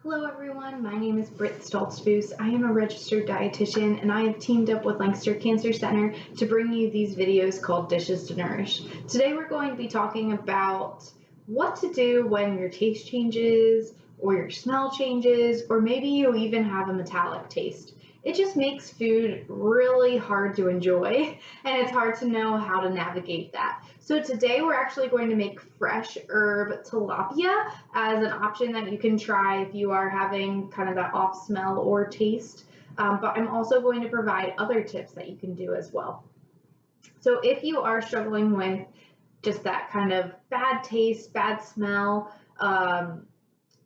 Hello everyone, my name is Brittany Stoltzfus. I am a registered dietitian and I have teamed up with Lancaster Cancer Center to bring you these videos called Dishes to Nourish. Today we're going to be talking about what to do when your taste changes or your smell changes, or maybe you even have a metallic taste. It just makes food really hard to enjoy and it's hard to know how to navigate that. So today we're actually going to make fresh herb tilapia as an option that you can try if you are having kind of that off smell or taste. But I'm also going to provide other tips that you can do as well. So if you are struggling with just that kind of bad taste, bad smell,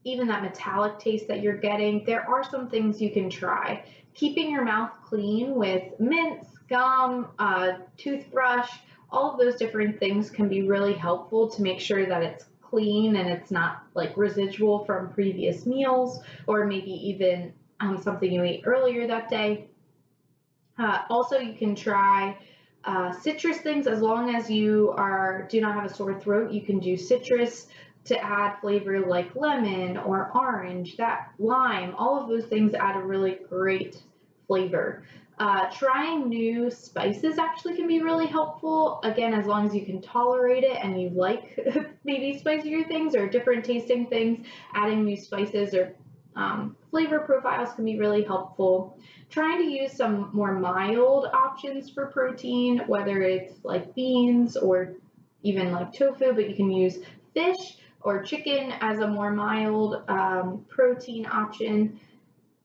even that metallic taste that you're getting, there are some things you can try. Keeping your mouth clean with mints, gum, toothbrush, all of those different things can be really helpful to make sure that it's clean and it's not like residual from previous meals or maybe even something you ate earlier that day. Also, you can try citrus things as long as you do not have a sore throat. You can do citrus to add flavor like lemon or orange, that lime, all of those things add a really great flavor. Trying new spices actually can be really helpful, again, as long as you can tolerate it and you like maybe spicier things or different tasting things. Adding new spices or flavor profiles can be really helpful. Trying to use some more mild options for protein, whether it's like beans or even like tofu, but you can use fish or chicken as a more mild protein option,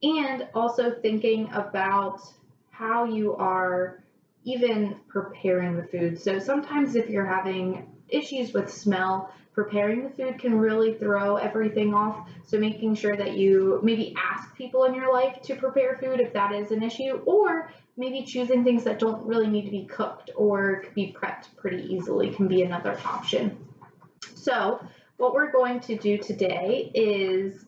and also thinking about how you are even preparing the food. So sometimes if you're having issues with smell, preparing the food can really throw everything off. So making sure that you maybe ask people in your life to prepare food if that is an issue, or maybe choosing things that don't really need to be cooked or could be prepped pretty easily can be another option. So what we're going to do today is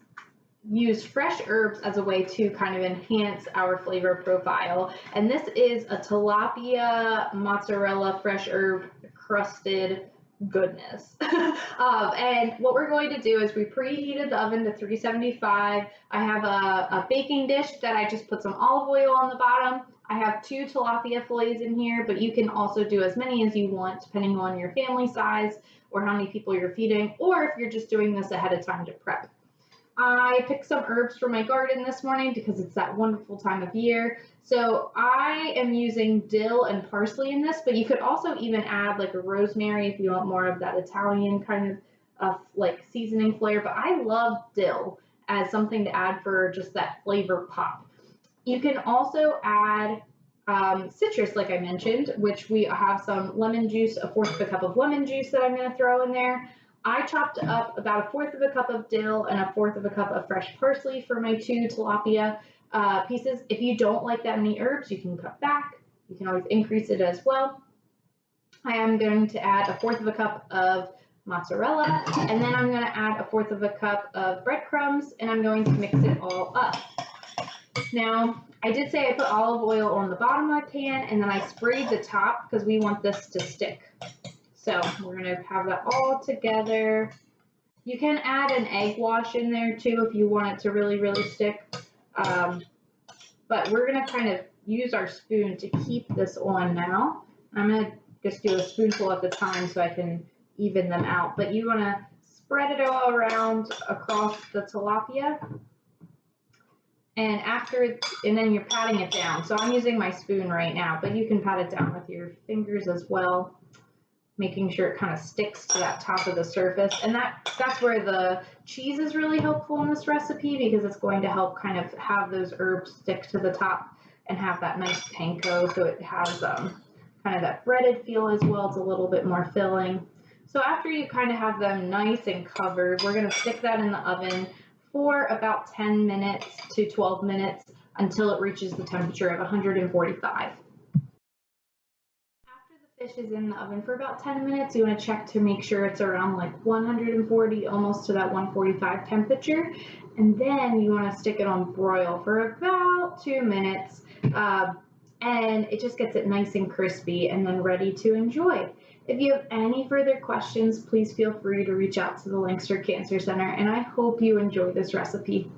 use fresh herbs as a way to kind of enhance our flavor profile. And this is a tilapia mozzarella fresh herb crusted goodness. And what we're going to do is we preheated the oven to 375. I have a baking dish that I just put some olive oil on the bottom. I have 2 tilapia fillets in here, but you can also do as many as you want depending on your family size or how many people you're feeding, or if you're just doing this ahead of time to prep. I picked some herbs from my garden this morning because it's that wonderful time of year. So I am using dill and parsley in this, but you could also even add like a rosemary if you want more of that Italian kind of like seasoning flair. But I love dill as something to add for just that flavor pop. You can also add citrus, like I mentioned, which we have some lemon juice, 1/4 of a cup of lemon juice that I'm going to throw in there. I chopped up about 1/4 of a cup of dill and 1/4 of a cup of fresh parsley for my 2 tilapia pieces. If you don't like that many herbs, you can cut back. You can always increase it as well. I am going to add 1/4 of a cup of mozzarella, and then I'm going to add 1/4 of a cup of breadcrumbs, and I'm going to mix it all up. Now, I did say I put olive oil on the bottom of my pan, and then I sprayed the top because we want this to stick. So we're going to have that all together. You can add an egg wash in there too if you want it to really, really stick. But we're going to kind of use our spoon to keep this on now. I'm going to just do a spoonful at a time so I can even them out. But you want to spread it all around across the tilapia. And then you're patting it down. So I'm using my spoon right now, but you can pat it down with your fingers as well, making sure it kind of sticks to that top of the surface. And that's where the cheese is really helpful in this recipe, because it's going to help kind of have those herbs stick to the top and have that nice panko, so it has kind of that breaded feel as well. It's a little bit more filling. So after you kind of have them nice and covered, we're going to stick that in the oven for about 10 minutes to 12 minutes until it reaches the temperature of 145. Fish is in the oven for about 10 minutes. You want to check to make sure it's around like 140, almost to that 145 temperature. And then you want to stick it on broil for about 2 minutes. And it just gets it nice and crispy and then ready to enjoy. If you have any further questions, please feel free to reach out to the Lancaster Cancer Center, and I hope you enjoy this recipe.